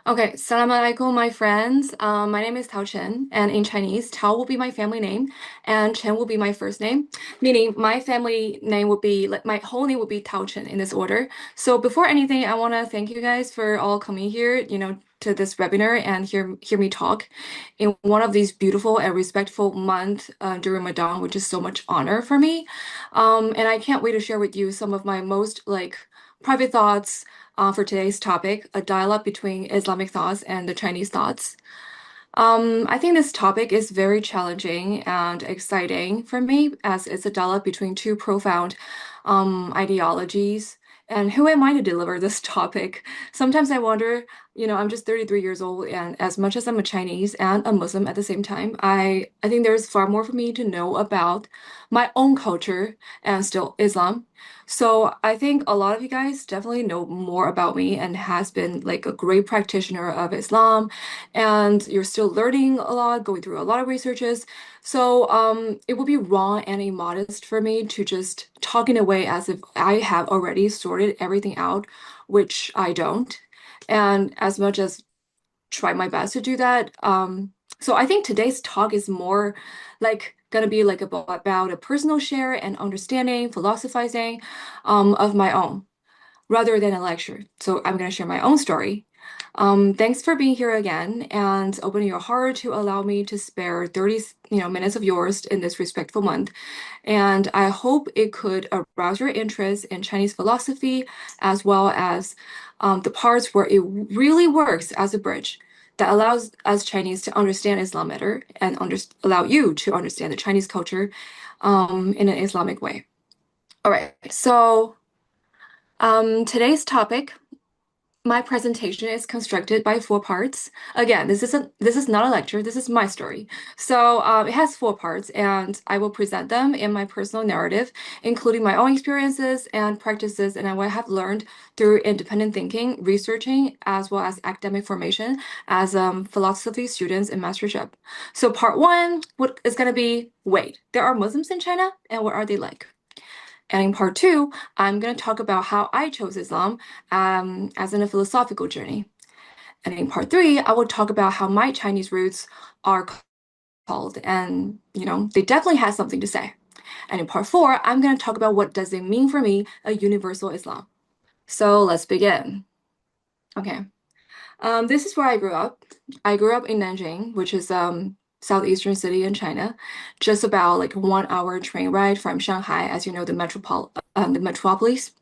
Okay, Salam alaikum, my friends. My name is Tao Chen, and in Chinese, Tao will be my family name, and Chen will be my first name, meaning my family name would be, like, my whole name would be Tao Chen in this order. So before anything, I want to thank you guys for all coming here, to this webinar and hear me talk in one of these beautiful and respectful month during Ramadan, which is so much honor for me. And I can't wait to share with you some of my most private thoughts for today's topic, a dialogue between Islamic thoughts and the Chinese thoughts. I think this topic is very challenging and exciting for me as it's a dialogue between two profound ideologies. And who am I to deliver this topic? Sometimes I wonder, I'm just 33 years old, and as much as I'm a Chinese and a Muslim at the same time, I think there's far more for me to know about my own culture and still Islam. So I think a lot of you guys definitely know more about me and has been like a great practitioner of Islam, and you're still learning a lot, going through a lot of researches. So it would be wrong and immodest for me to just talk in a way as if I have already sorted everything out, which I don't. And as much as try my best to do that. So I think today's talk is more like gonna be like about a personal share and understanding, philosophizing of my own rather than a lecture. So I'm gonna share my own story. Thanks for being here again and opening your heart to allow me to spare 30, minutes of yours in this respectful month. And I hope it could arouse your interest in Chinese philosophy as well as the parts where it really works as a bridge that allows us Chinese to understand Islam better and allow you to understand the Chinese culture in an Islamic way. All right, so today's topic, my presentation is constructed by four parts. Again, this is not a lecture. This is my story. So it has four parts, and I will present them in my personal narrative, including my own experiences and practices, and what I have learned through independent thinking, researching, as well as academic formation as philosophy students in mastership. So part one, what is going to be? Wait, there are Muslims in China, and what are they like? And in part two, I'm going to talk about how I chose Islam as in a philosophical journey. And in part three, I will talk about how my Chinese roots are called, and they definitely have something to say. And in part four, I'm going to talk about what does it mean for me, a universal Islam. So let's begin. Okay. This is where I grew up. I grew up in Nanjing, which is southeastern city in China, just about like 1 hour train ride from Shanghai, as you know, the metropolis.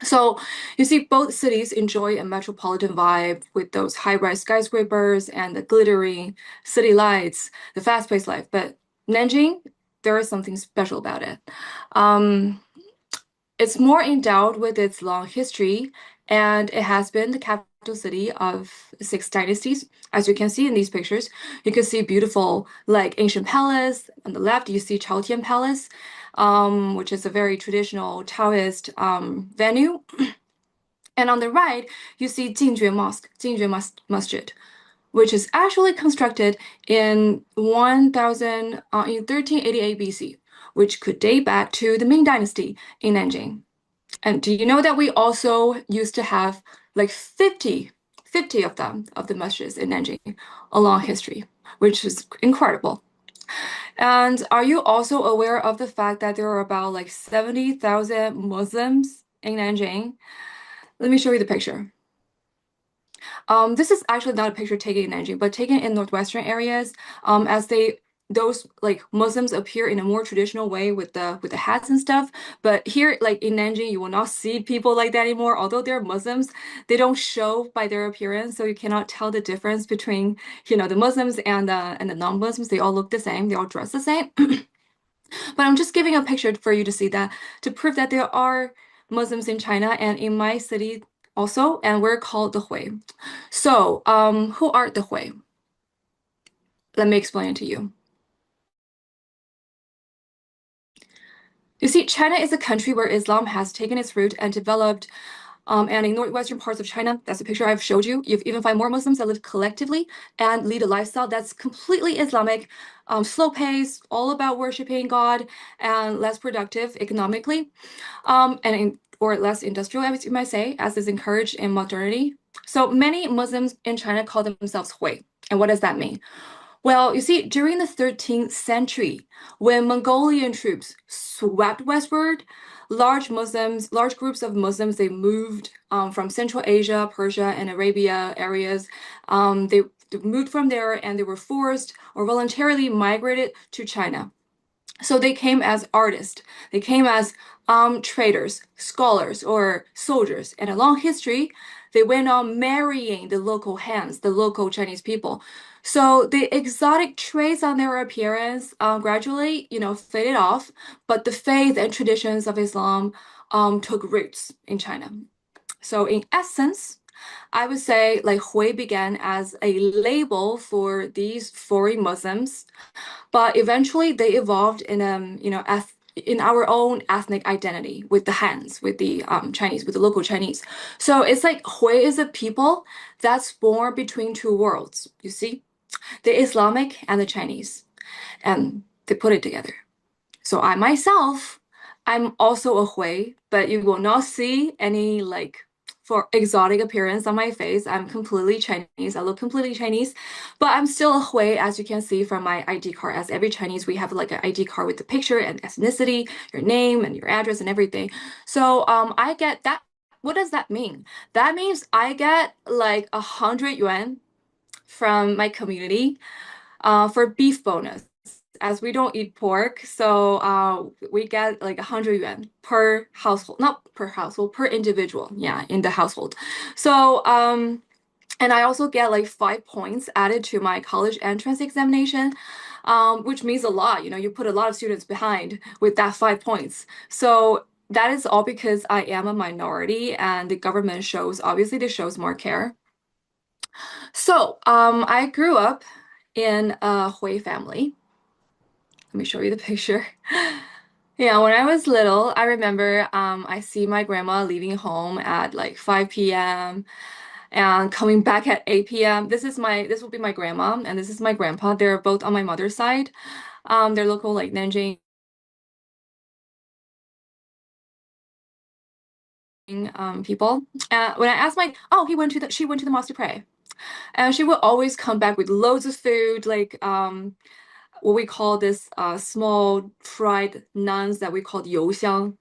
So you see, both cities enjoy a metropolitan vibe with those high-rise skyscrapers and the glittering city lights, the fast-paced life. But Nanjing, there is something special about it. Um, it's more endowed with its long history, and it has been the capital city of six dynasties. As you can see in these pictures, you can see beautiful, like ancient palace. On the left, you see Chaotian Palace, which is a very traditional Taoist venue. And on the right, you see Jingjue Mosque, Masjid, which is actually constructed in 1388 BC, which could date back to the Ming Dynasty in Nanjing. And do you know that we also used to have like 50 of them, of the masjids in Nanjing, a long history, which is incredible. And are you also aware of the fact that there are about like 70,000 Muslims in Nanjing? Let me show you the picture. This is actually not a picture taken in Nanjing, but taken in northwestern areas, as those like Muslims appear in a more traditional way with the hats and stuff. But here, like in Nanjing, you will not see people like that anymore. Although they're Muslims, they don't show by their appearance, so you cannot tell the difference between the Muslims and the non-Muslims. They all look the same. They all dress the same. But I'm just giving a picture for you to see that to prove that there are Muslims in China and in my city also, and we're called the Hui. So, who are the Hui? Let me explain it to you. You see, China is a country where Islam has taken its root and developed. And in northwestern parts of China, that's the picture I've showed you. You even find more Muslims that live collectively and lead a lifestyle that's completely Islamic, slow pace, all about worshiping God, and less productive economically, or less industrial, as you might say, as is encouraged in modernity. So many Muslims in China call themselves Hui. And what does that mean? Well, you see, during the 13th century, when Mongolian troops swept westward, large groups of Muslims, they moved from Central Asia, Persia, and Arabia areas. They moved from there and they were forced or voluntarily migrated to China. So they came as artists, they came as traders, scholars, or soldiers. And a long history, they went on marrying the local hands, the local Chinese people. So the exotic traits on their appearance gradually, faded off, but the faith and traditions of Islam took roots in China. So in essence, I would say like Hui began as a label for these foreign Muslims, but eventually they evolved in in our own ethnic identity with the Hans, with the Chinese, with the local Chinese. So it's like Hui is a people that's born between two worlds, you see, the Islamic and the Chinese, and they put it together. So I myself, I'm also a Hui, but you will not see any like for exotic appearance on my face. I'm completely Chinese. I look completely Chinese, but I'm still a Hui, as you can see from my ID card. As every Chinese, we have like an ID card with the picture and ethnicity, your name and your address and everything. So I get that. What does that mean? That means I get like 100 yuan from my community for beef bonus, as we don't eat pork, so we get like 100 yuan per household, not per household, per individual, yeah, in the household. So, and I also get like 5 points added to my college entrance examination, which means a lot. You put a lot of students behind with that 5 points. So that is all because I am a minority and the government obviously, this shows more care. So, I grew up in a Hui family. Let me show you the picture. Yeah, when I was little, I remember I see my grandma leaving home at like 5 p.m. and coming back at 8 p.m. This will be my grandma and this is my grandpa. They're both on my mother's side. They're local like Nanjing people. When I asked oh, she went to the mosque to pray. And she would always come back with loads of food, like what we call this small fried nuns that we called youxiang,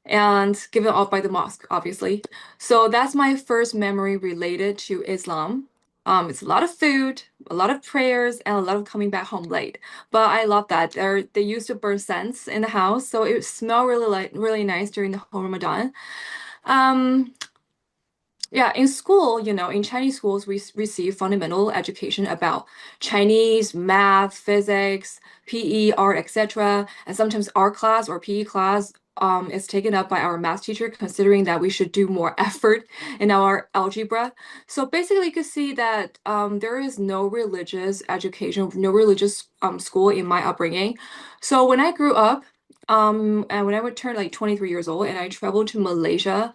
and given off by the mosque, obviously. So that's my first memory related to Islam. It's a lot of food, a lot of prayers, and a lot of coming back home late. But I love that. They used to burn scents in the house, so it smelled really nice during the whole Ramadan. Um, yeah, in school, in Chinese schools, we receive fundamental education about Chinese, math, physics, PE, art, etc. And sometimes art class or PE class is taken up by our math teacher, considering that we should do more effort in our algebra. So basically, you could see that there is no religious education, no religious school in my upbringing. So when I grew up, and when I would turn like 23 years old, and I traveled to Malaysia.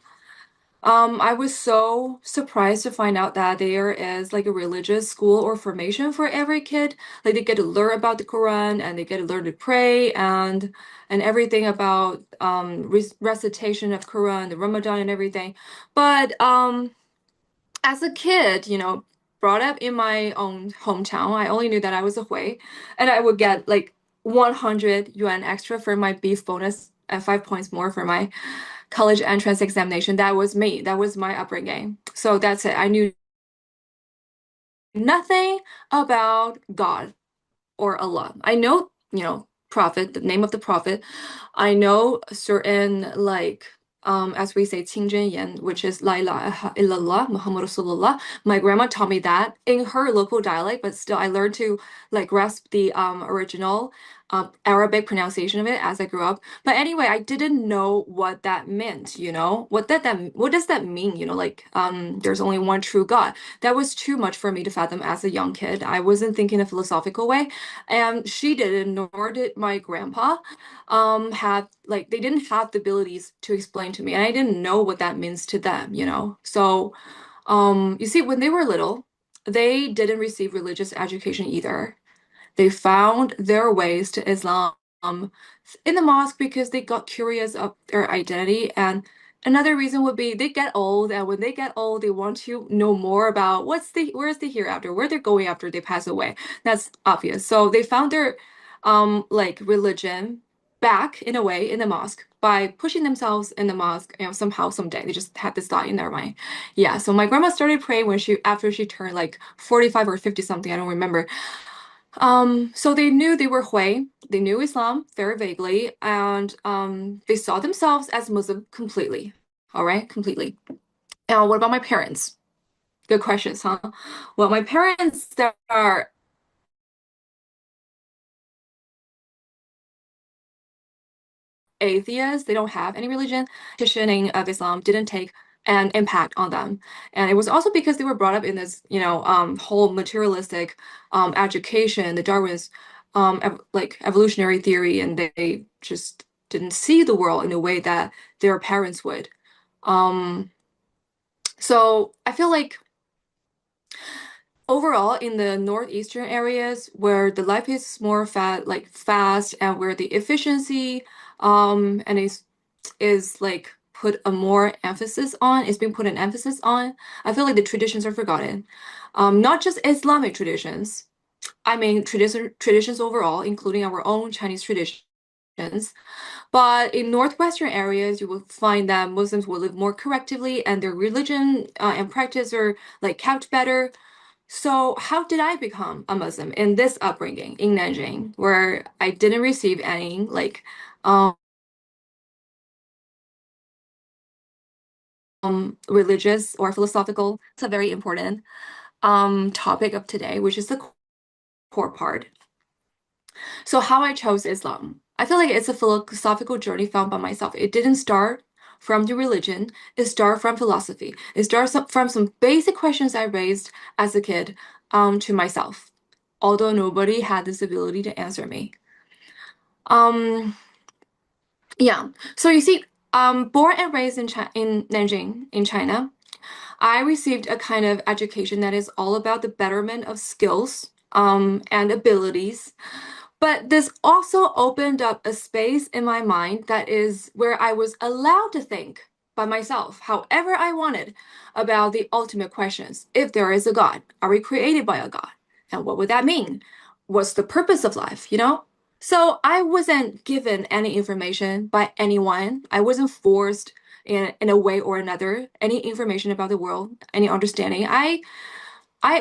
I was so surprised to find out that there is like a religious school or formation for every kid. Like they get to learn about the Quran and they get to learn to pray and everything about recitation of Quran, the Ramadan and everything. But as a kid, brought up in my own hometown, I only knew that I was a Hui, and I would get like 100 yuan extra for my beef bonus and 5 points more for my college entrance examination. That was me. That was my upbringing. So that's it. I knew nothing about God or Allah. I know, prophet, the name of the prophet. I know certain like as we say Yan, which is La ilaha illallah Muhammad Rasulullah. My grandma taught me that in her local dialect, but still I learned to like grasp the original Arabic pronunciation of it as I grew up. But anyway, I didn't know what that meant, what does that mean, like there's only one true God. That was too much for me to fathom as a young kid. I wasn't thinking a philosophical way. And she didn't, nor did my grandpa, had like they didn't have the abilities to explain to me, and I didn't know what that means to them. So, you see, when they were little, they didn't receive religious education either. They found their ways to Islam in the mosque because they got curious of their identity and Another reason would be they get old, and when they get old, they want to know more about where's the hereafter, where they're going after they pass away. That's obvious. So they found their like religion back in a way in the mosque by pushing themselves in the mosque, somehow someday. They just had this thought in their mind. Yeah, so my grandma started praying when she after she turned like 45 or 50 something, I don't remember. So they knew they were Hui, they knew Islam very vaguely, and they saw themselves as Muslim completely. All right, completely. Now, what about my parents? Good questions, huh? Well, my parents that are atheists, they don't have any religion. Petitioning of Islam didn't take an impact on them. And it was also because they were brought up in this, whole materialistic education, the Darwin's like evolutionary theory, and they just didn't see the world in a way that their parents would. Um, so I feel like overall in the northeastern areas where the life is more fast and where the efficiency and is like put a more emphasis on, it's been put an emphasis on. I feel like the traditions are forgotten. Not just Islamic traditions. I mean traditions overall, including our own Chinese traditions. But in northwestern areas, you will find that Muslims will live more collectively and their religion and practice are like kept better. So how did I become a Muslim in this upbringing in Nanjing, where I didn't receive any like um, religious or philosophical? It's a very important topic of today, which is the core part. So how I chose Islam. I feel like it's a philosophical journey found by myself. It didn't start from the religion. It started from philosophy. It starts from some basic questions I raised as a kid to myself, although nobody had this ability to answer me. Um, yeah. So you see, born and raised in Nanjing, in China, I received a kind of education that is all about the betterment of skills, and abilities. But this also opened up a space in my mind that is where I was allowed to think by myself, however I wanted, about the ultimate questions. If there is a God, are we created by a God? And what would that mean? What's the purpose of life, you know? So I wasn't given any information by anyone. I wasn't forced in a way or another, any information about the world, any understanding. I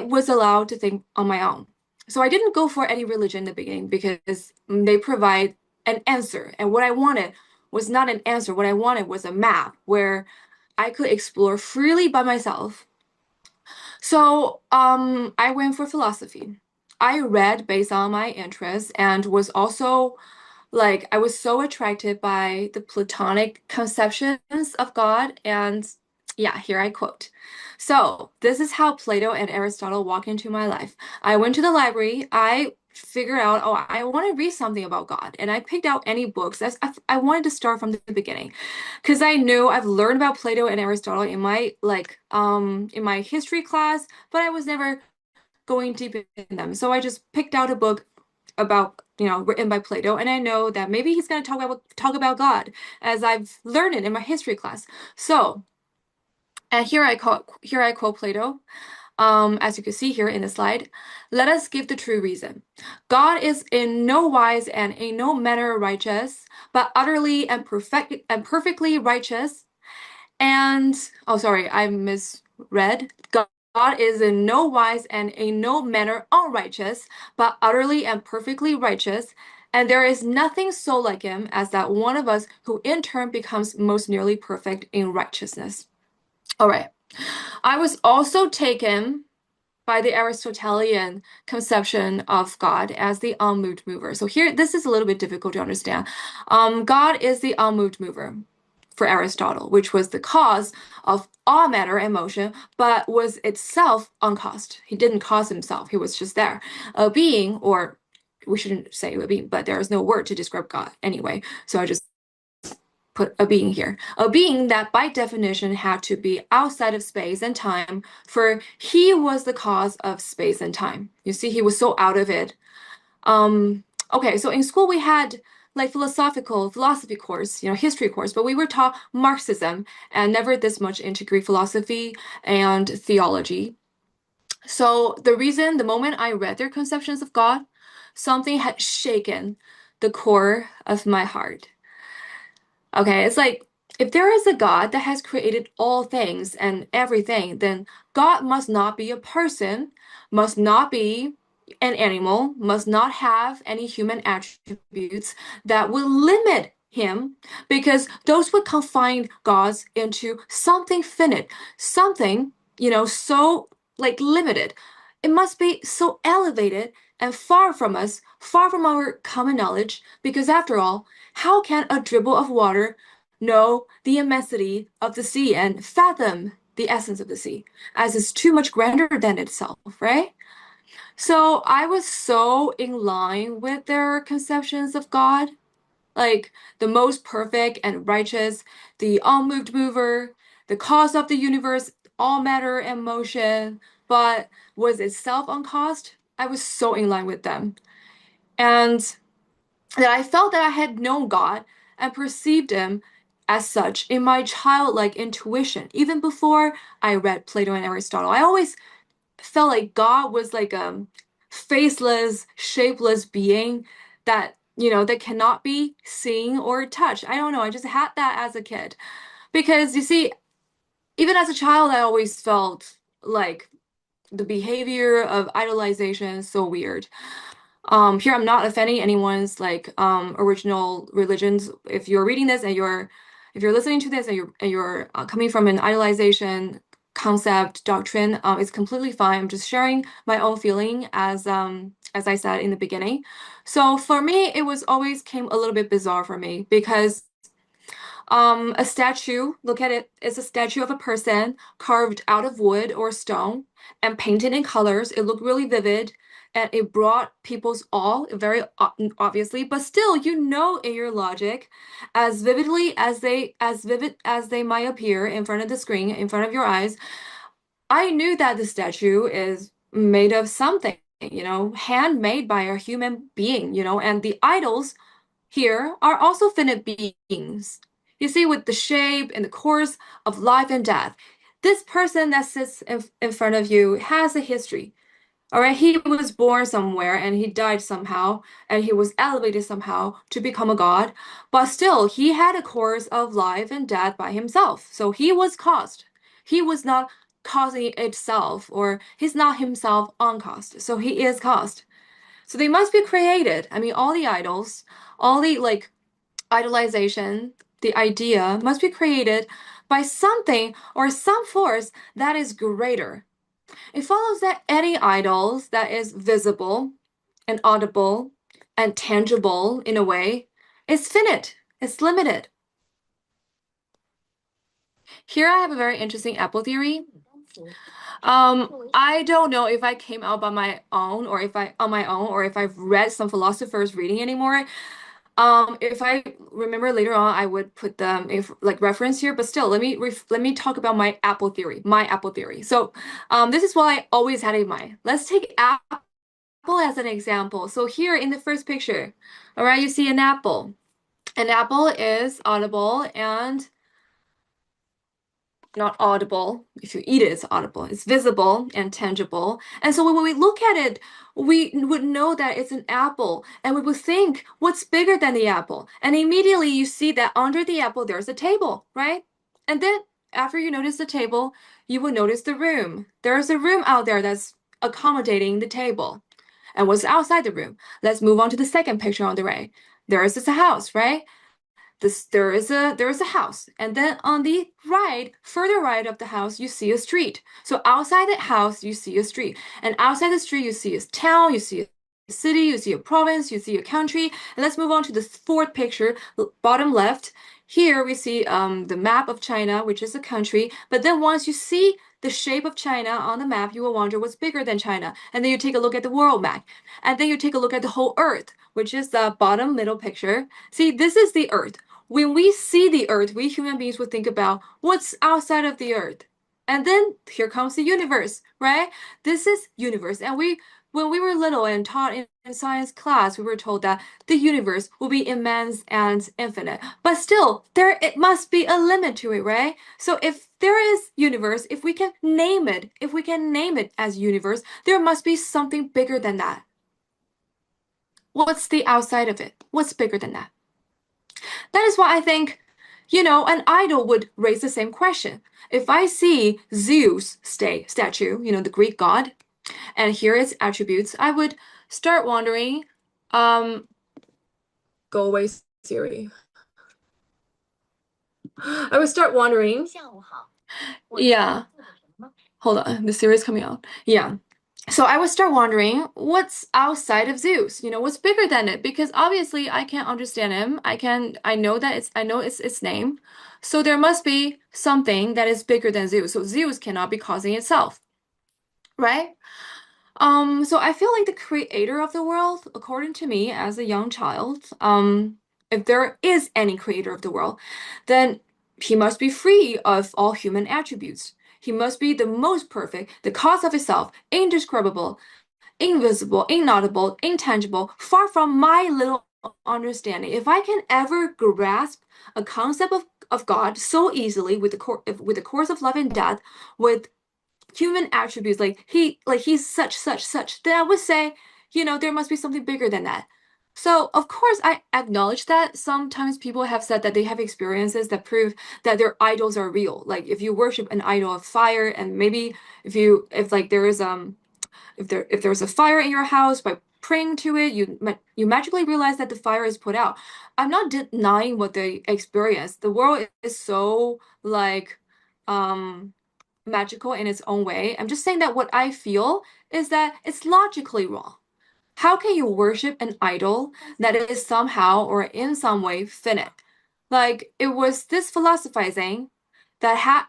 was allowed to think on my own. So I didn't go for any religion in the beginning because they provide an answer. And what I wanted was not an answer. What I wanted was a map where I could explore freely by myself. So I went for philosophy. I read based on my interests and was also like I was so attracted by the Platonic conceptions of God. And yeah, here I quote. So this is how Plato and Aristotle walk into my life. I went to the library. I figured out, oh, I want to read something about God. And I picked out any books. I wanted to start from the beginning because I knew I've learned about Plato and Aristotle in my in my history class, but I was never going deep in them. So I just picked out a book about, written by Plato, and I know that maybe he's going to talk about God as I've learned it in my history class. So, and here I quote Plato. As you can see here in the slide, let us give the true reason. God is in no wise and in no manner righteous, but utterly and perfectly righteous. And oh, sorry, I misread. God is in no wise and in no manner unrighteous, but utterly and perfectly righteous. And there is nothing so like him as that one of us who in turn becomes most nearly perfect in righteousness. All right. I was also taken by the Aristotelian conception of God as the unmoved mover. So here, this is a little bit difficult to understand. God is the unmoved mover for Aristotle, which was the cause of all matter and motion, but was itself uncaused. He didn't cause himself. He was just there. A being, or we shouldn't say a being, but there is no word to describe God anyway. So I just put a being here. A being that by definition had to be outside of space and time, for he was the cause of space and time. You see, he was so out of it. Okay, so in school we had like philosophy course, history course, but we were taught Marxism and never this much into Greek philosophy and theology. So the moment I read their conceptions of God, something had shaken the core of my heart. Okay, it's like if there is a God that has created all things and everything, then God must not be a person, must not be an animal, must not have any human attributes that will limit him, because those would confine gods into something finite, something, so like limited. It must be so elevated and far from us, far from our common knowledge, because after all, how can a dribble of water know the immensity of the sea and fathom the essence of the sea, as it's too much grander than itself, right? So I was so in line with their conceptions of God, like the most perfect and righteous, the unmoved mover, the cause of the universe, all matter and motion, but was itself uncaused. I was so in line with them. And that I felt that I had known God and perceived him as such in my childlike intuition. Even before I read Plato and Aristotle, I always felt like God was like a faceless, shapeless being that cannot be seen or touched. I don't know. I just had that as a kid. Because you see, even as a child, I always felt like the behavior of idolization is so weird. Here I'm not offending anyone's like original religions. If you're reading this and if you're listening to this and you're coming from an idolization concept doctrine, it's completely fine. I'm just sharing my own feeling as I said in the beginning. So for me, it was always came a little bit bizarre for me because a statue, look at it, it's a statue of a person carved out of wood or stone and painted in colors. It looked really vivid and it brought people's awe very obviously, but still, in your logic, as vivid as they might appear in front of the screen, in front of your eyes, I knew that the statue is made of something, handmade by a human being, and the idols here are also finite beings. You see, with the shape and the course of life and death, this person that sits in front of you has a history. All right, he was born somewhere and he died somehow, and he was elevated somehow to become a god, but still, he had a course of life and death by himself. So he was caused. He was not causing itself, or he's not himself uncaused. So he is caused. So they must be created. I mean, all the idols, all the like idolization, the idea must be created by something or some force that is greater. It follows that any idols that is visible and audible and tangible in a way is finite, it's limited. Here I have a very interesting Apple theory. I don't know if I came out by my own or if I on my own or if I've read some philosophers reading anymore. If I remember later on, I would put them if like reference here, but still, let me talk about my Apple theory, my Apple theory. So, this is what I always had in mind. Let's take Apple as an example. So here in the first picture, all right, you see an apple. An apple is audible and not audible. If you eat it, it's audible. It's visible and tangible. And so when we look at it, we would know that it's an apple and we would think, what's bigger than the apple? And immediately you see that under the apple, there's a table, right? And then after you notice the table, you will notice the room. There's a room out there that's accommodating the table. And what's outside the room? Let's move on to the second picture on the right. There is this house, right? There is a house, and then on the right, further right of the house, you see a street. So outside the house, you see a street, and outside the street, you see a town, you see a city, you see a province, you see a country. And let's move on to the fourth picture, bottom left. Here we see the map of China, which is a country. But then once you see the shape of China on the map, you will wonder what's bigger than China. And then you take a look at the world map, and then you take a look at the whole Earth, which is the bottom middle picture. See, this is the Earth. When we see the earth, we human beings would think about what's outside of the earth. And then here comes the universe, right? This is universe. And when we were little and taught in science class, we were told that the universe will be immense and infinite. But still, there it must be a limit to it, right? So if there is universe, if we can name it as universe, there must be something bigger than that. What's the outside of it? What's bigger than that? That is why I think, an idol would raise the same question. If I see Zeus statue, the Greek god, and hear its attributes, I would start wondering, um, go away, Siri. I would start wondering, yeah, hold on, the Siri is coming out. Yeah. So I would start wondering what's outside of Zeus, what's bigger than it? Because obviously I can't understand him. I know it's its name. So there must be something that is bigger than Zeus. So Zeus cannot be causing itself, right? So I feel like the creator of the world, according to me as a young child, if there is any creator of the world, then he must be free of all human attributes. He must be the most perfect, the cause of itself, indescribable, invisible, inaudible, intangible, far from my little understanding. If I can ever grasp a concept of God so easily with the course of love and death, with human attributes, he's such, then I would say, there must be something bigger than that. So of course I acknowledge that sometimes people have said that they have experiences that prove that their idols are real. Like if you worship an idol of fire, and maybe if like there is if there's a fire in your house, by praying to it, you magically realize that the fire is put out. I'm not denying what they experience. The world is so like um magical in its own way. I'm just saying that what I feel is that it's logically wrong. How can you worship an idol that is somehow or in some way finite? Like it was this philosophizing that had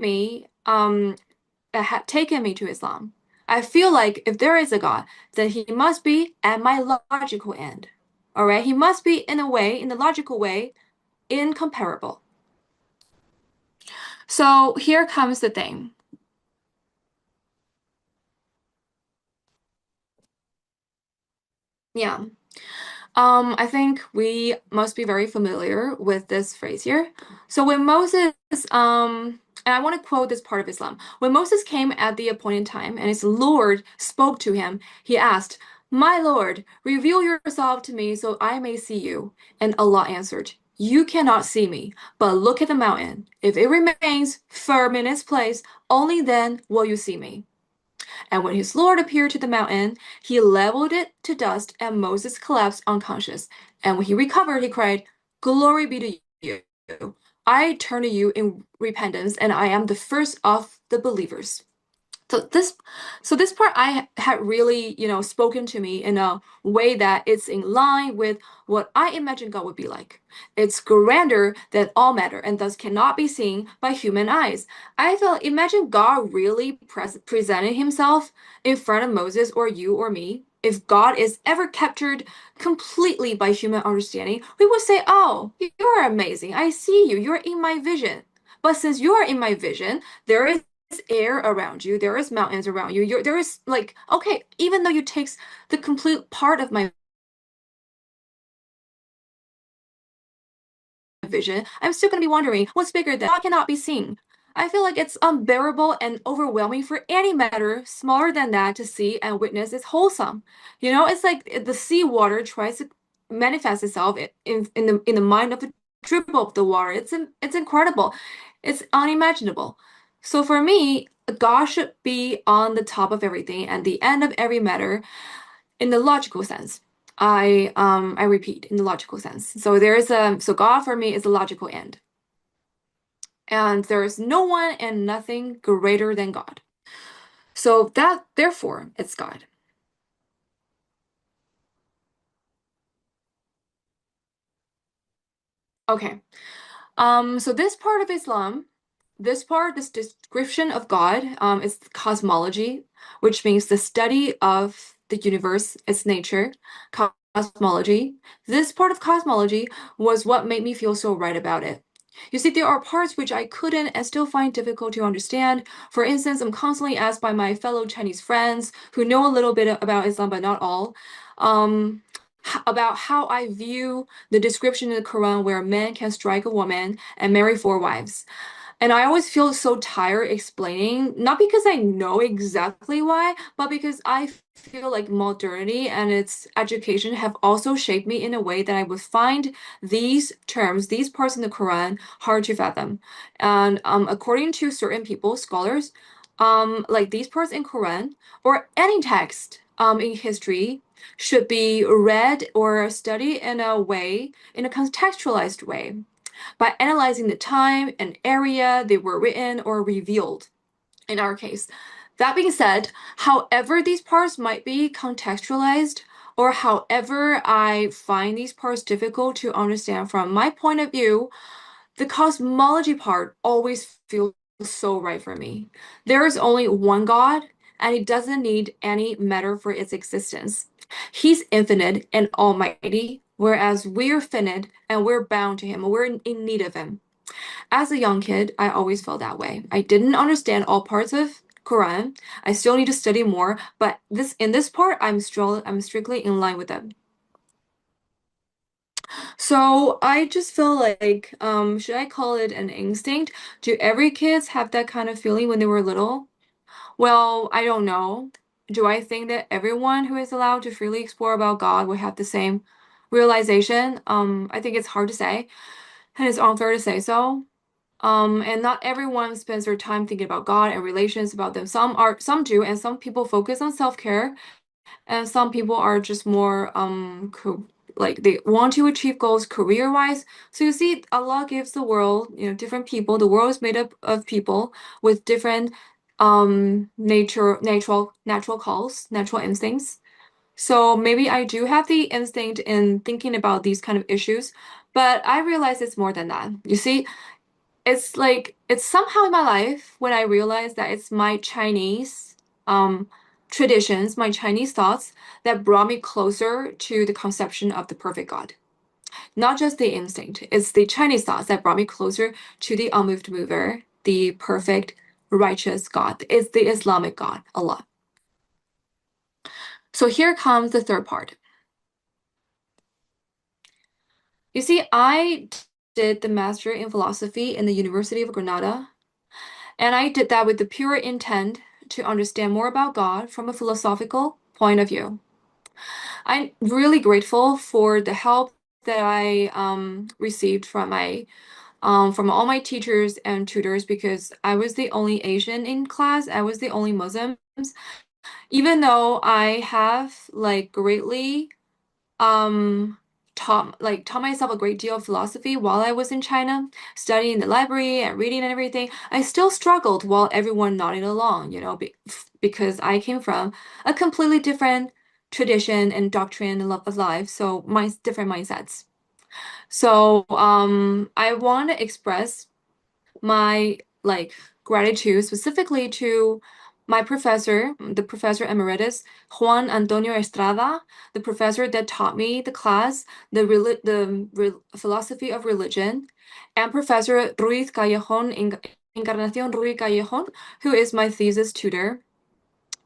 taken me to Islam. I feel like if there is a God, then he must be at my logical end. All right? He must be in the logical way, incomparable. So here comes the thing. Yeah. I think we must be very familiar with this phrase here. So when Moses, and I want to quote this part of Islam. When Moses came at the appointed time and his Lord spoke to him, he asked, "My Lord, reveal yourself to me so I may see you." And Allah answered, "You cannot see me, but look at the mountain. If it remains firm in its place, only then will you see me." And when his Lord appeared to the mountain, he leveled it to dust, and Moses collapsed unconscious. And when he recovered, he cried, "Glory be to you. I turn to you in repentance, and I am the first of the believers." So this part I had really, spoken to me in a way that it's in line with what I imagine God would be like. It's grander than all matter and thus cannot be seen by human eyes. I felt, imagine God really presenting himself in front of Moses or you or me. If God is ever captured completely by human understanding, we would say, "Oh, you're amazing. I see you. You're in my vision." But since you are in my vision, there is air around you, there is mountains around you, there is like, okay, even though you take the complete part of my vision, I'm still going to be wondering what's bigger than what cannot be seen. I feel like it's unbearable and overwhelming for any matter smaller than that to see and witness is wholesome. It's like the seawater tries to manifest itself in the mind of the dribble of the water. It's incredible. It's unimaginable. So for me, God should be on the top of everything and the end of every matter in the logical sense. I repeat, in the logical sense. So God for me is the logical end. And there is no one and nothing greater than God. So that therefore it's God. Okay. So this part of Islam, this description of God, is cosmology, which means the study of the universe, its nature, cosmology. This part of cosmology was what made me feel so right about it. You see, there are parts which I couldn't and still find difficult to understand. For instance, I'm constantly asked by my fellow Chinese friends who know a little bit about Islam, but not all, um, about how I view the description in the Quran where a man can strike a woman and marry four wives. And I always feel so tired explaining, not because I know exactly why, but because I feel like modernity and its education have also shaped me in a way that I would find these terms, these parts in the Quran, hard to fathom. And according to certain people, scholars, like these parts in Quran or any text in history should be read or studied in a way, in a contextualized way by analyzing the time and area they were written or revealed, in our case. That being said, however these parts might be contextualized, or however I find these parts difficult to understand from my point of view, the cosmology part always feels so right for me. There is only one God, and he doesn't need any matter for its existence. He's infinite and almighty, whereas we're finite and we're bound to him, we're in need of him. As a young kid, I always felt that way. I didn't understand all parts of Quran. I still need to study more, but this part, I'm strictly in line with them. So I just feel like, should I call it an instinct? Do every kids have that kind of feeling when they were little? Well, I don't know. Do I think that everyone who is allowed to freely explore about God will have the same realization? I think it's hard to say, and it's unfair to say so. And not everyone spends their time thinking about God and relations about them. Some do, and some people focus on self-care, and some people are just more like they want to achieve goals career-wise. So you see, Allah gives the world, different people. The world is made up of people with different natural calls, natural instincts. So maybe I do have the instinct in thinking about these kind of issues, but I realize it's more than that. You see, it's like it's somehow in my life when I realized that it's my Chinese um traditions, my Chinese thoughts that brought me closer to the conception of the perfect God. Not just the instinct, it's the Chinese thoughts that brought me closer to the unmoved mover, the perfect righteous God. It's the Islamic God, Allah. So here comes the third part. You see, I did the master in philosophy in the University of Granada. And I did that with the pure intent to understand more about God from a philosophical point of view. I'm really grateful for the help that I received from all my teachers and tutors because I was the only Asian in class. I was the only Muslim. Even though I have like greatly um taught myself a great deal of philosophy while I was in China, studying in the library and reading and everything. I still struggled while everyone nodded along, because I came from a completely different tradition and doctrine of life, so my different mindsets. So I want to express my like gratitude specifically to my professor, the professor emeritus, Juan Antonio Estrada, the professor that taught me the class, philosophy of religion, and Professor Ruiz Callejon, Encarnacion Ruiz Callejon, who is my thesis tutor.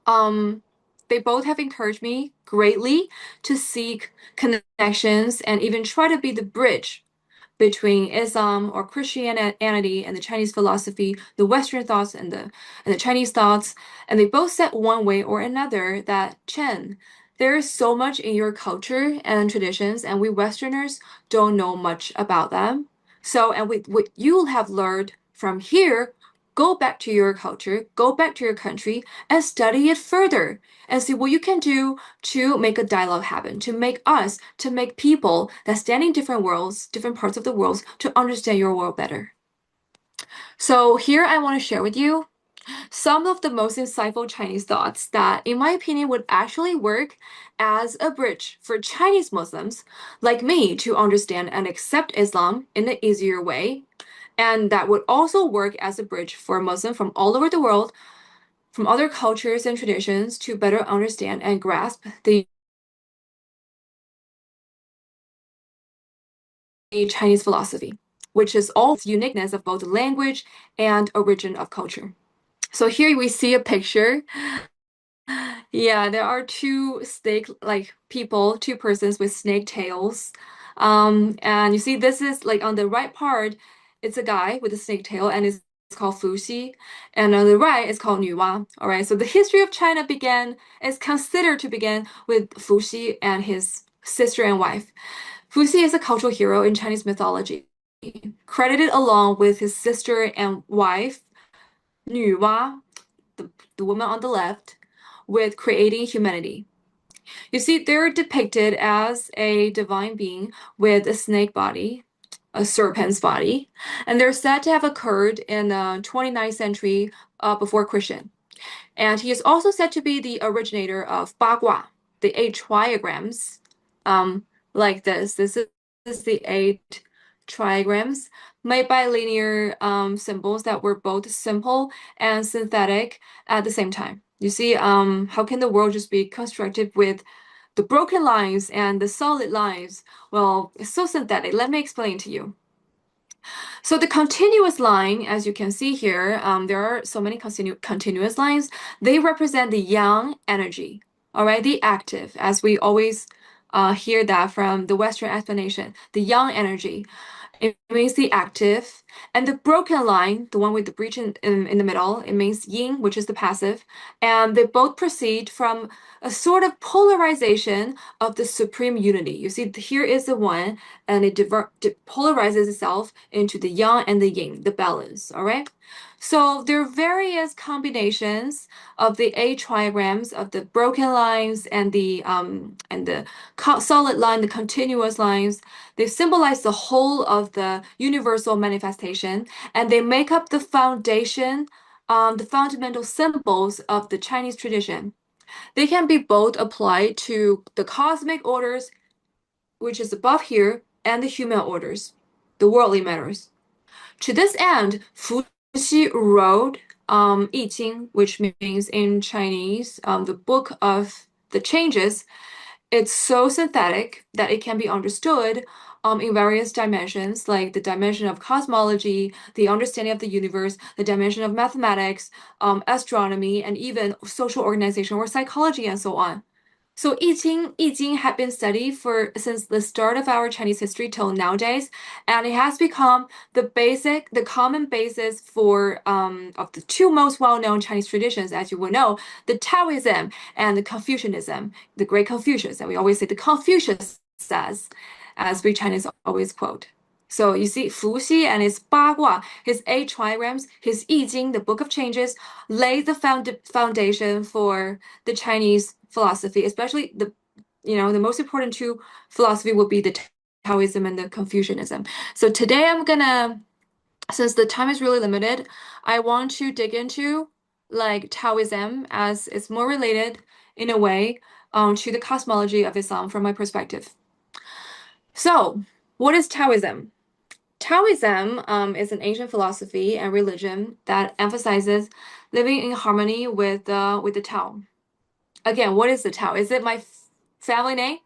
Um, they both have encouraged me greatly to seek connections and even try to be the bridge between Islam or Christianity and the Chinese philosophy, the Western thoughts and the Chinese thoughts, and they both said one way or another that Chen, there is so much in your culture and traditions, and we Westerners don't know much about them. So, and with what you'll have learned from here, go back to your culture, go back to your country, and study it further and see what you can do to make a dialogue happen, to make people that stand in different worlds, different parts of the world, to understand your world better. So here I want to share with you some of the most insightful Chinese thoughts that, in my opinion, would actually work as a bridge for Chinese Muslims like me to understand and accept Islam in an easier way. And that would also work as a bridge for Muslims from all over the world, from other cultures and traditions, to better understand and grasp the Chinese philosophy. which is all uniqueness of both language and origin of culture. So here we see a picture. Yeah, there are two snake like people, two persons with snake tails. And you see this is like on the right part, it's a guy with a snake tail and it's called Fuxi. And on the right, it's called Nuwa. All right. So the history of China is considered to begin with Fuxi and his sister and wife. Fuxi is a cultural hero in Chinese mythology, credited along with his sister and wife, Nuwa, the woman on the left, with creating humanity. You see, they're depicted as a divine being with a snake body, a serpent's body, and they're said to have occurred in the 29th century before Christian. And he is also said to be the originator of Bagua, the eight trigrams, um, like this. This is the eight trigrams made by linear symbols that were both simple and synthetic at the same time. You see, how can the world just be constructed with the broken lines and the solid lines? Well, it's so synthetic. Let me explain to you. So the continuous line, as you can see here, there are so many continuous lines. They represent the yang energy, all right, the active, as we always hear that from the Western explanation, the yang energy. It means the active. And the broken line, the one with the breach in the middle, it means yin, which is the passive. And they both proceed from a sort of polarization of the supreme unity. You see, here is the one, and it polarizes itself into the yang and the yin, the balance, all right? So there are various combinations of the eight trigrams of the broken lines and the solid line, the continuous lines. They symbolize the whole of the universal manifestation, and they make up the foundation, the fundamental symbols of the Chinese tradition. They can be both applied to the cosmic orders, which is above here, and the human orders, the worldly matters. To this end, Fuxi wrote I Ching, which means in Chinese, the book of the changes. It's so synthetic that it can be understood in various dimensions, like the dimension of cosmology, the understanding of the universe, the dimension of mathematics, astronomy, and even social organization or psychology, and so on. So I Ching had been studied since the start of our Chinese history till nowadays, and it has become the common basis for of the two most well-known Chinese traditions, as you will know, the Taoism and the Confucianism, the great Confucius, and we always say the Confucius says, as we Chinese always quote. So you see, Fuxi and his Bagua, his eight trigrams, his I Ching, the Book of Changes, laid the foundation for the Chinese philosophy, especially the most important two philosophy would be the Taoism and the Confucianism. So today since the time is really limited, I want to dig into like Taoism as it's more related in a way to the cosmology of Islam from my perspective. So, what is Taoism? Taoism is an ancient philosophy and religion that emphasizes living in harmony with the Tao. Again, what is the Tao? Is it my family name?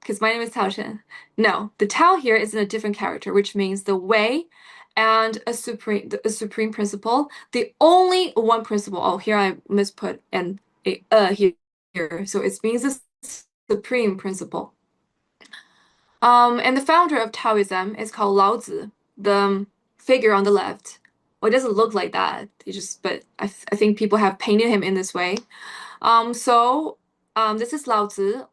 Because my name is Tao Chen. No, the Tao here is in a different character, which means the way and a supreme principle. The only one principle. Oh, here I misput here. So it means the supreme principle. And the founder of Taoism is called Lao Tzu, the figure on the left. Well, it doesn't look like that. But I think people have painted him in this way. This is Lao Tzu,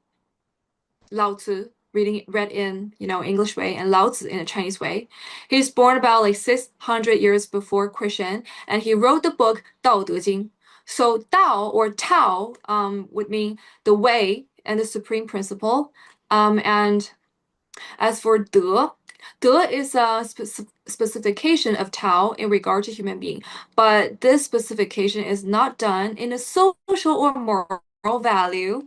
read in English way, and Lao Tzu in a Chinese way. He's born about like 600 years before Christian, and he wrote the book Dao De Jing. So Dao or Tao would mean the way and the supreme principle. And as for De is a specification of Tao in regard to human being, but this specification is not done in a social or moral value.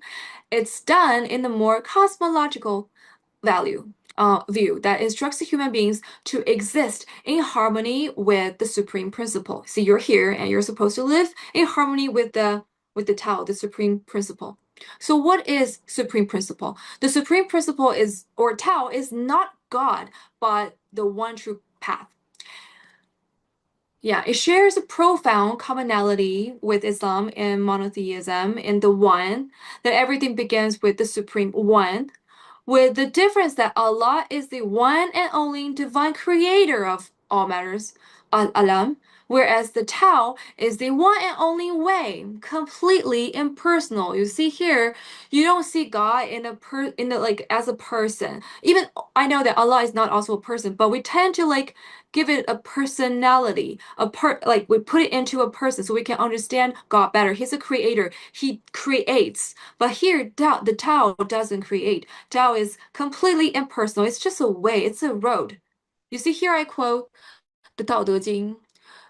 It's done in the more cosmological view that instructs the human beings to exist in harmony with the supreme principle. See, you're here and you're supposed to live in harmony with the Tao, the supreme principle. So what is supreme principle? The supreme principle is, or Tao, is not God, but the one true path. Yeah, it shares a profound commonality with Islam and monotheism in the one that everything begins with the Supreme One, with the difference that Allah is the one and only divine creator of all matters, Al-Alam, whereas the Tao is the one and only way, completely impersonal. You see here, you don't see God in the like as a person. Even I know that Allah is not also a person, but we tend to like give it a personality, like we put it into a person so we can understand God better. He's a creator. He creates. But here, the Tao doesn't create. Tao is completely impersonal. It's just a way. It's a road. You see here I quote the Tao Te Ching.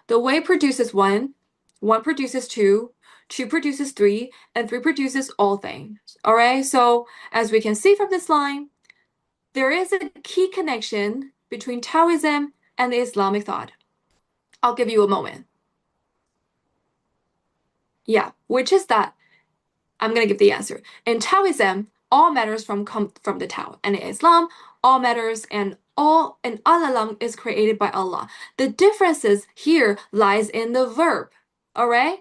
The way produces one, one produces two, two produces three, and three produces all things. All right. So as we can see from this line, there is a key connection between Taoism and the Islamic thought. I'll give you a moment. Yeah, which is that I'm gonna give the answer. In Taoism, all matters come from the Tao, and in Islam, all matters and Al-Alam is created by Allah. The differences here lies in the verb. All right,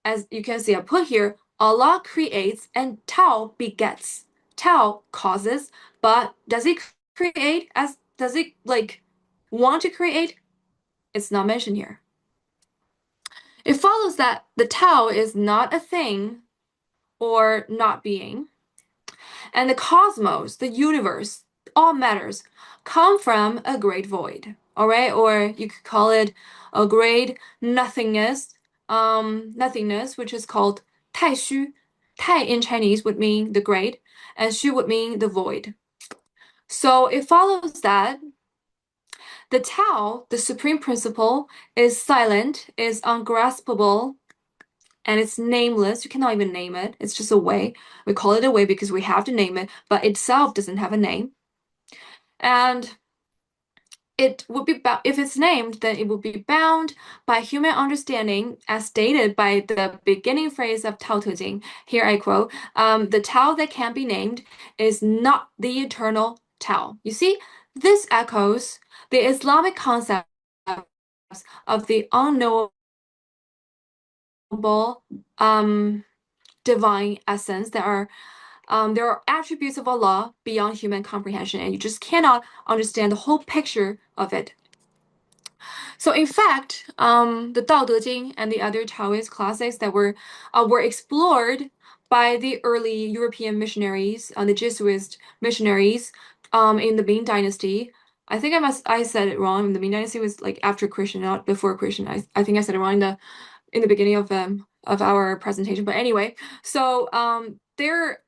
as you can see, I put here, Allah creates and Tao begets. Tao causes, but does he create? Does he like want to create? It's not mentioned here. It follows that the Tao is not a thing or not being, and the cosmos, the universe, all matters come from a great void. All right, or you could call it a great nothingness, nothingness, which is called 太虚. 太 in Chinese would mean the great, and 虚 would mean the void. So it follows that the Tao, the supreme principle, is silent, is ungraspable, and it's nameless. You cannot even name it. It's just a way. We call it a way because we have to name it, but itself doesn't have a name. And it would be if it's named, then it would be bound by human understanding, as stated by the beginning phrase of Tao Te Ching. Here I quote: "The Tao that can be named is not the eternal Tao." You see, this echoes the Islamic concept of the unknowable divine essence that are there are attributes of Allah beyond human comprehension, and you just cannot understand the whole picture of it. So, in fact, the Tao Te Ching and the other Taoist classics that were explored by the early European missionaries, the Jesuit missionaries, in the Ming Dynasty. I said it wrong. The Ming Dynasty was like after Christian, not before Christian. I think I said it wrong in the beginning of our presentation. But anyway, so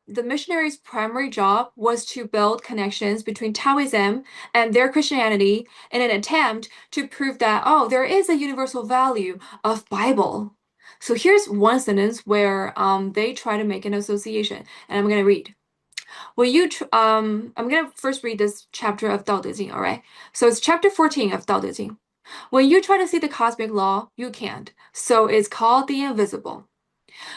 the missionaries' primary job was to build connections between Taoism and their Christianity in an attempt to prove that, oh, there is a universal value of Bible. So here's one sentence where they try to make an association, and I'm going to read. I'm going to first read this chapter of Tao Te Ching, all right? So it's chapter 14 of Tao Te Ching. When you try to see the cosmic law, you can't. So it's called the invisible.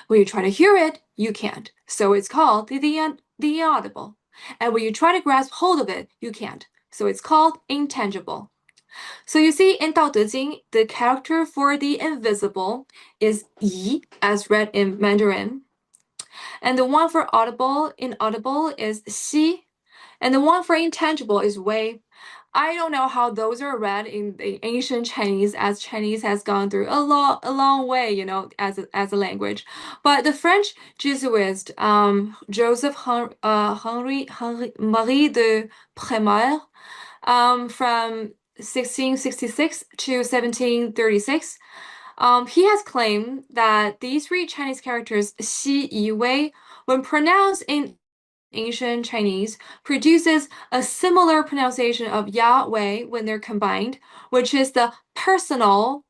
When you try to hear it, you can't. So it's called the inaudible. And when you try to grasp hold of it, you can't. So it's called intangible. So you see, in Tao Te Ching, the character for the invisible is yi, as read in Mandarin. And the one for inaudible is xi. And the one for intangible is wei. I don't know how those are read in the ancient Chinese, as Chinese has gone through a long way, as a language. But the French Jesuit, Joseph Henri Marie de Prémare, from 1666 to 1736, he has claimed that these three Chinese characters, xi, yi, wei, when pronounced in ancient Chinese, produces a similar pronunciation of Yahweh when they're combined, which is the personal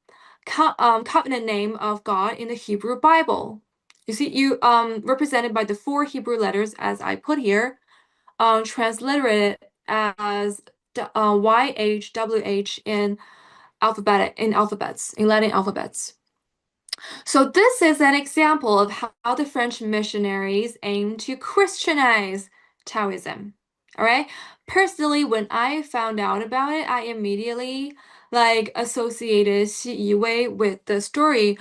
covenant name of God in the Hebrew Bible. You see, represented by the four Hebrew letters, as I put here, transliterated as YHWH in Latin alphabets. So this is an example of how the French missionaries aimed to Christianize Taoism. All right. Personally, when I found out about it, I immediately like associated Yiwei with the story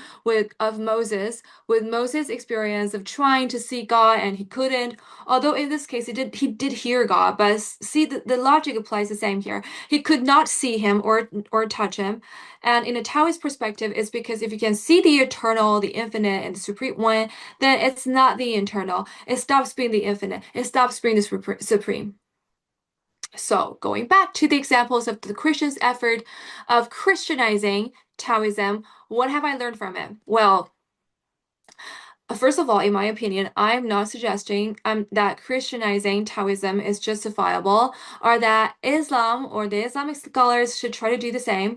of Moses, with Moses' experience of trying to see God and he couldn't. Although in this case he did hear God, but see the logic applies the same here. He could not see him or touch him. And in a Taoist perspective, it's because if you can see the eternal, the infinite, and the supreme one, then it's not the internal. It stops being the infinite. It stops being the supreme. So, going back to the examples of the Christians' effort of Christianizing Taoism, what have I learned from it? Well, first of all, in my opinion, I'm not suggesting that Christianizing Taoism is justifiable or that Islam or the Islamic scholars should try to do the same.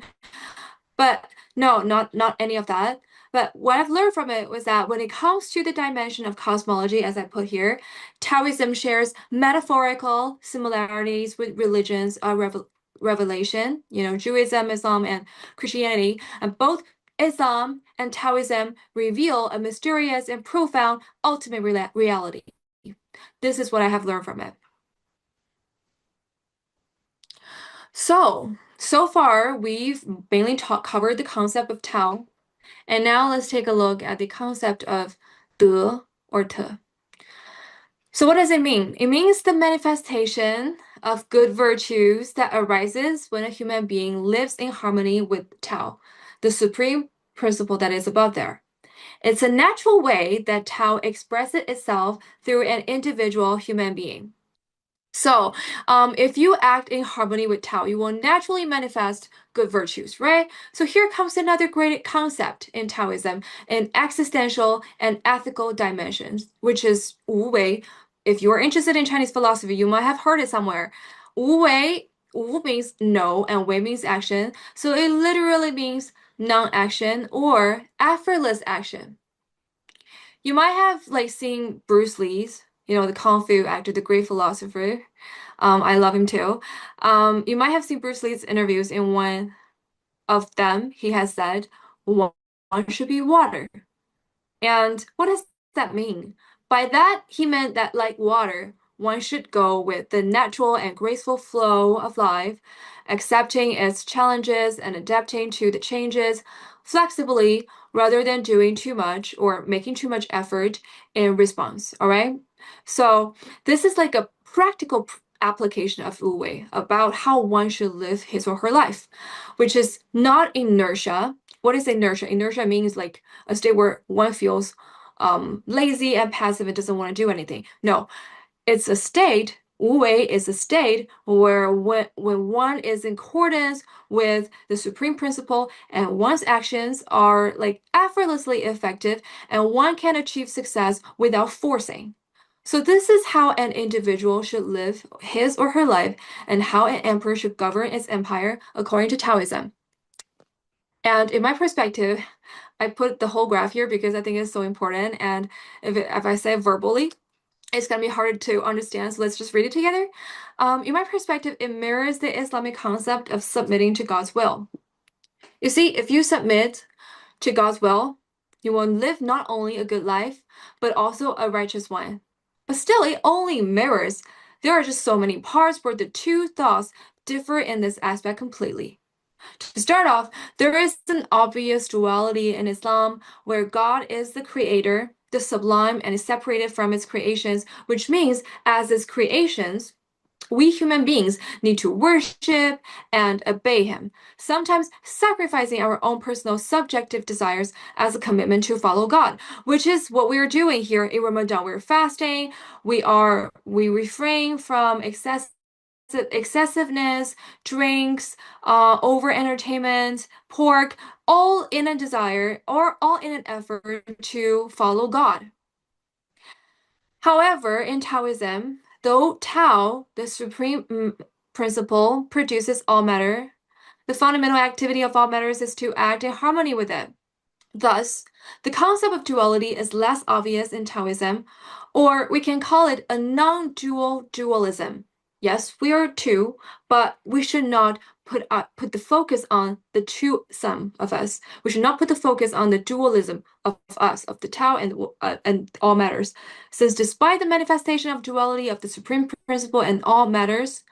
But no, not any of that. But what I've learned from it was that when it comes to the dimension of cosmology, as I put here, Taoism shares metaphorical similarities with religions of revelation, Judaism, Islam, and Christianity. And both Islam and Taoism reveal a mysterious and profound ultimate reality. This is what I have learned from it. So far, we've mainly covered the concept of Tao. And now let's take a look at the concept of 德 or 德. So what does it mean? It means the manifestation of good virtues that arises when a human being lives in harmony with Tao, the supreme principle that is above there. It's a natural way that Tao expresses itself through an individual human being. So, if you act in harmony with Tao, you will naturally manifest good virtues, right? So here comes another great concept in Taoism, an existential and ethical dimensions, which is 无为. If you're interested in Chinese philosophy, you might have heard it somewhere. 无为, 无 means no, and 为 means action. So it literally means non-action or effortless action. You might have like seen Bruce Lee's, the Kung Fu actor, the great philosopher. I love him too. You might have seen Bruce Lee's interviews. In one of them, he has said, one should be water. And what does that mean? By that, he meant that like water, one should go with the natural and graceful flow of life, accepting its challenges and adapting to the changes flexibly rather than doing too much or making too much effort in response. All right. So this is like a practical application of Wu Wei about how one should live his or her life, which is not inertia. What is inertia? Inertia means like a state where one feels lazy and passive and doesn't want to do anything. No, it's a state. Wu Wei is a state where when one is in accordance with the supreme principle and one's actions are like effortlessly effective and one can achieve success without forcing. So this is how an individual should live his or her life and how an emperor should govern its empire according to Taoism. And in my perspective, I put the whole graph here because I think it's so important. And if I say it verbally, it's going to be harder to understand. So let's just read it together. In my perspective, it mirrors the Islamic concept of submitting to God's will. You see, if you submit to God's will, you will live not only a good life, but also a righteous one. But still, it only mirrors. There are just so many parts where the two thoughts differ in this aspect completely. To start off, there is an obvious duality in Islam where God is the creator, the sublime, and is separated from its creations, which means as its creations, we human beings need to worship and obey him, sometimes sacrificing our own personal subjective desires as a commitment to follow God, which is what we are doing here in Ramadan. We're fasting, we refrain from excessiveness, drinks, over entertainment, pork, all in a desire or all in an effort to follow God. However, in Taoism, though Tao, the supreme principle, produces all matter, the fundamental activity of all matters is to act in harmony with it. Thus, the concept of duality is less obvious in Taoism, or we can call it a non-dual dualism. Yes, we are two, but we should not put the focus on the true sum of us. We should not put the focus on the dualism of us, of the Tao and all matters. Since despite the manifestation of duality of the supreme principle and all matters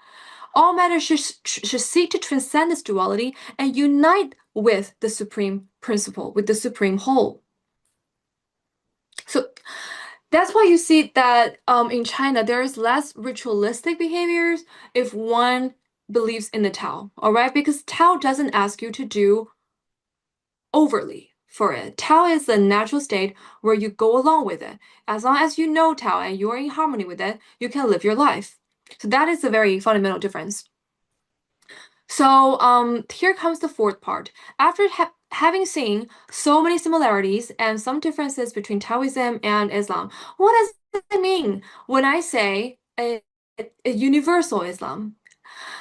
should seek to transcend this duality and unite with the supreme principle, with the supreme whole. So that's why you see that in China there is less ritualistic behaviors if one believes in the Tao, all right? Because Tao doesn't ask you to do overly for it. Tao is the natural state where you go along with it. As long as you know Tao and you're in harmony with it, you can live your life. So that is a very fundamental difference. So here comes the fourth part. After having seen so many similarities and some differences between Taoism and Islam, what does it mean when I say a universal Islam?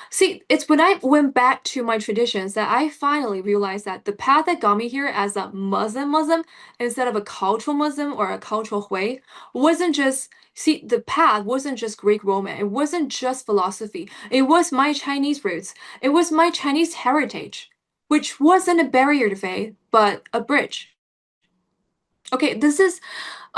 See, it's when I went back to my traditions that I finally realized that the path that got me here as a Muslim instead of a cultural Muslim or a cultural Hui wasn't just, see, the path wasn't just Greek Roman. It wasn't just philosophy. It was my Chinese roots. It was my Chinese heritage, which wasn't a barrier to faith, but a bridge. Okay, this is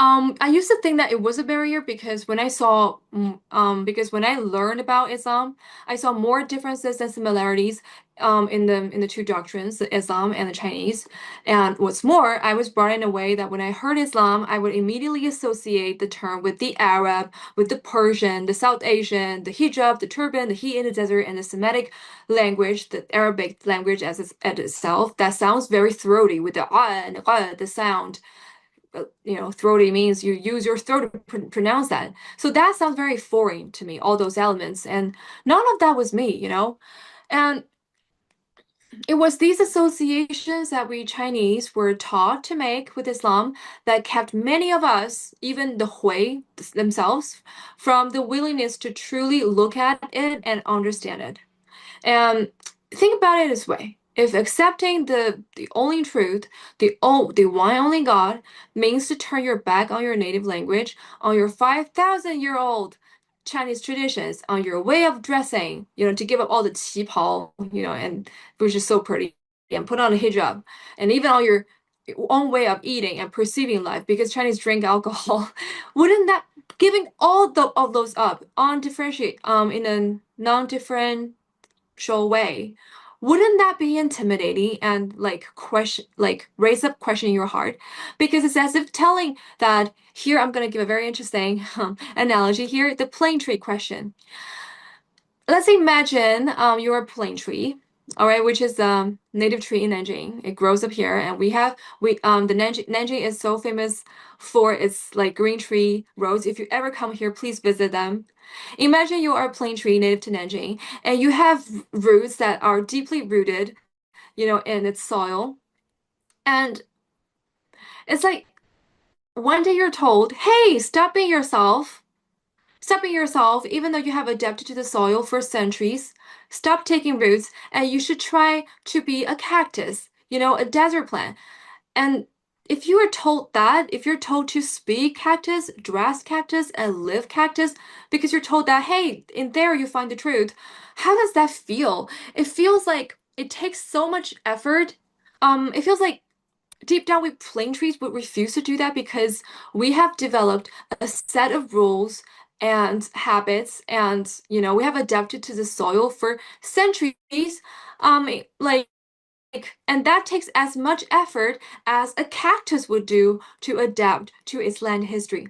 I used to think that it was a barrier because because when I learned about Islam, I saw more differences than similarities in the two doctrines, the Islam and the Chinese. And what's more, I was brought in a way that when I heard Islam, I would immediately associate the term with the Arab, with the Persian, the South Asian, the hijab, the turban, the heat in the desert, and the Semitic language, the Arabic language as itself. That sounds very throaty with the and the sound. Throaty means you use your throat to pronounce that. So that sounds very foreign to me, all those elements. And none of that was me. And it was these associations that we Chinese were taught to make with Islam that kept many of us, even the Hui themselves, from the willingness to truly look at it and understand it. And think about it this way. If accepting the only truth, the one only God, means to turn your back on your native language, on your 5,000-year-old Chinese traditions, on your way of dressing, to give up all the qipao, and which is so pretty, and put on a hijab, and even on your own way of eating and perceiving life, because Chinese drink alcohol, wouldn't that giving all of those up on differentiate in a non-different way, wouldn't that be intimidating and raise up question in your heart? Because it's as if telling that here I'm gonna give a very interesting analogy here, the plane tree question. Let's imagine you're a plane tree, all right, which is a native tree in Nanjing. It grows up here, and the Nanjing is so famous for its like green tree roads. If you ever come here, please visit them. Imagine you are a plane tree native to Nanjing, and you have roots that are deeply rooted, in its soil. And it's like one day you're told, hey, stop being yourself. Stop being yourself, even though you have adapted to the soil for centuries. Stop taking roots, and you should try to be a cactus, a desert plant. And if you are told that, if you're told to speak cactus, dress cactus, and live cactus, because you're told that, hey, in there you find the truth, how does that feel? It feels like it takes so much effort. It feels like deep down we plane trees would refuse to do that because we have developed a set of rules and habits, and we have adapted to the soil for centuries. Like and that takes as much effort as a cactus would do to adapt to its land history.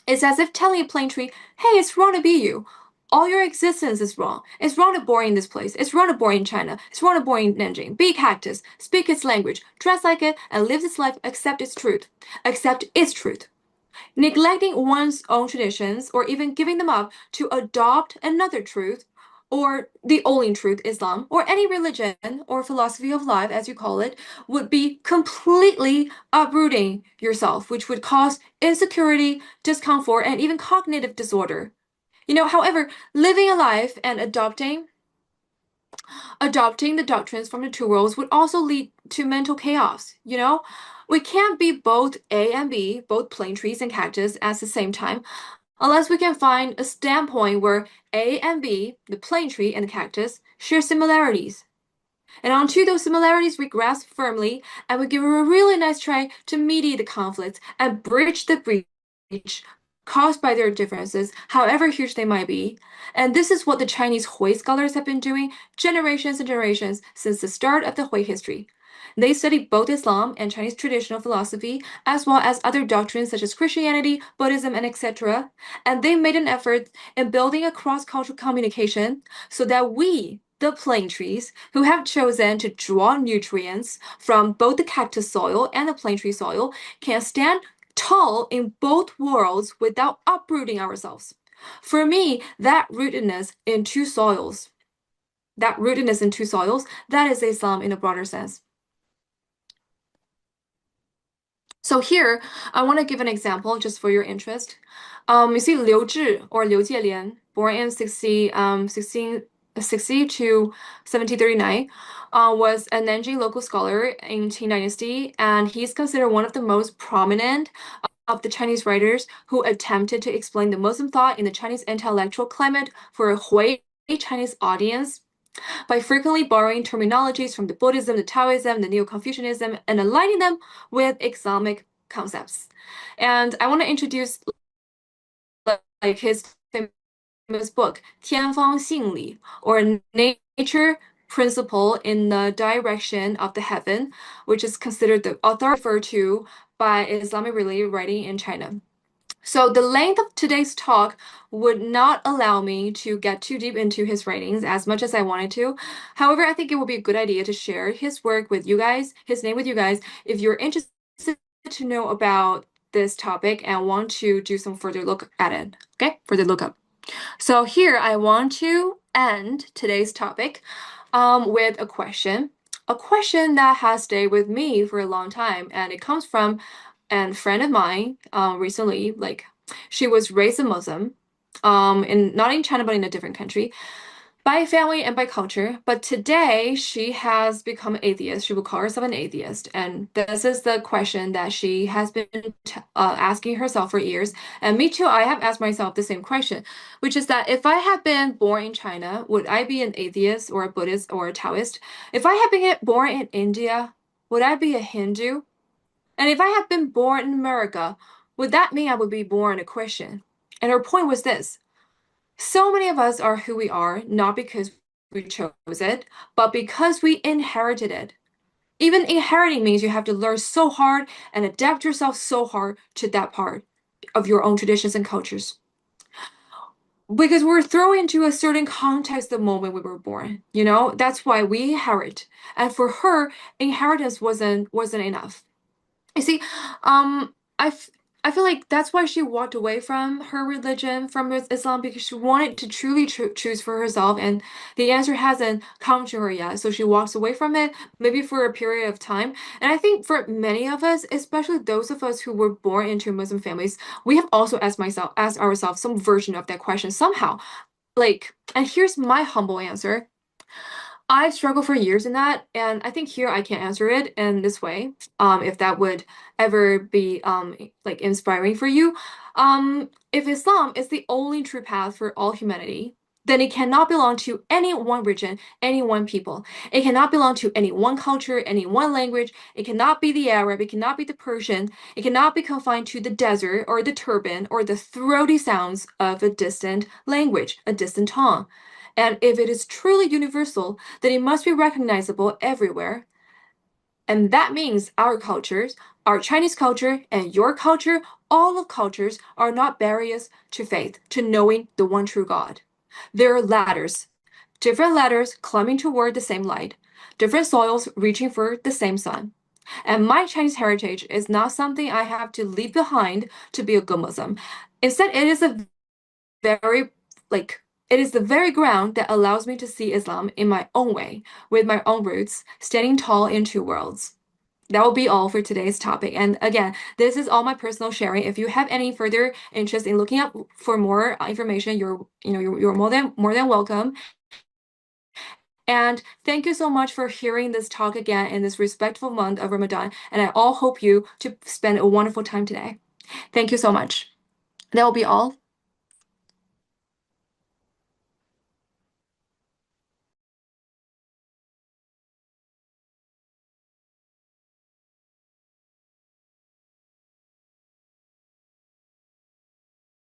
It's as if telling a plane tree, hey, it's wrong to be you. All your existence is wrong. It's wrong to born in this place. It's wrong to born in China. It's wrong to born in Nanjing. Be a cactus. Speak its language. Dress like it and live its life. Accept its truth. Accept its truth. Neglecting one's own traditions or even giving them up to adopt another truth or the only truth, Islam, or any religion or philosophy of life, as you call it, would be completely uprooting yourself, which would cause insecurity, discomfort, and even cognitive disorder. However, living a life and adopting the doctrines from the two worlds would also lead to mental chaos. We can't be both A and B, both plane trees and cactus, at the same time, unless we can find a standpoint where A and B, the plane tree and the cactus, share similarities. And onto those similarities, we grasp firmly and we give it a really nice try to mediate the conflicts and bridge the breach caused by their differences, however huge they might be. And this is what the Chinese Hui scholars have been doing generations and generations since the start of the Hui history. They study both Islam and Chinese traditional philosophy, as well as other doctrines such as Christianity, Buddhism, and etc. And they made an effort in building a cross-cultural communication so that we, the plane trees, who have chosen to draw nutrients from both the cactus soil and the plane tree soil, can stand tall in both worlds without uprooting ourselves. For me, that rootedness in two soils, that is Islam in a broader sense. So here, I want to give an example just for your interest. You see Liu Zhi or Liu Jielian, born in 1660 to 1739, was a Nanjing local scholar in Qing Dynasty, and he's considered one of the most prominent of the Chinese writers who attempted to explain the Muslim thought in the Chinese intellectual climate for a Hui Chinese audience by frequently borrowing terminologies from the Buddhism, the Taoism, the Neo-Confucianism, and aligning them with Islamic concepts. And I want to introduce like his famous book, 天方性理, or Nature Principle in the Direction of the Heaven, which is considered the authority referred to by Islamic related writing in China. So the length of today's talk would not allow me to get too deep into his writings as much as I wanted to. However, I think it would be a good idea to share his work with you guys, his name with you guys, if you're interested to know about this topic and want to do some further look at it. Okay, further look up. So here I want to end today's topic with a question that has stayed with me for a long time, and it comes from a friend of mine recently. Like, she was raised a Muslim, in not in China but in a different country, by family and by culture. But today she has become atheist. She would call herself an atheist, and this is the question that she has been asking herself for years. And me too. I have asked myself the same question, which is that if I had been born in China, would I be an atheist or a Buddhist or a Taoist? If I had been born in India, would I be a Hindu? And if I had been born in America, would that mean I would be born a Christian? And her point was this: so many of us are who we are, not because we chose it, but because we inherited it. Even inheriting means you have to learn so hard and adapt yourself so hard to that part of your own traditions and cultures. Because we're thrown into a certain context the moment we were born, you know? That's why we inherit. And for her, inheritance wasn't enough. You see, um, I, f I feel like that's why she walked away from her religion, from Islam, because she wanted to truly choose for herself, and the answer hasn't come to her yet. So she walks away from it, maybe for a period of time. And I think for many of us, especially those of us who were born into Muslim families, we have also asked ourselves some version of that question somehow. Like, and here's my humble answer. I've struggled for years in that, and I think here I can answer it in this way, if that would ever be like inspiring for you. If Islam is the only true path for all humanity, then it cannot belong to any one region, any one people. It cannot belong to any one culture, any one language. It cannot be the Arab, it cannot be the Persian, it cannot be confined to the desert or the turban or the throaty sounds of a distant language, a distant tongue. And if it is truly universal, then it must be recognizable everywhere. And that means our cultures, our Chinese culture and your culture, all of cultures are not barriers to faith, to knowing the one true God. There are ladders, different ladders climbing toward the same light, different soils reaching for the same sun. And my Chinese heritage is not something I have to leave behind to be a good Muslim. Instead, it is a very like it is the very ground that allows me to see Islam in my own way, with my own roots, standing tall in two worlds. That will be all for today's topic. And again, this is all my personal sharing. If you have any further interest in looking up for more information, you're more than welcome. And thank you so much for hearing this talk again in this respectful month of Ramadan. And I all hope you to spend a wonderful time today. Thank you so much. That will be all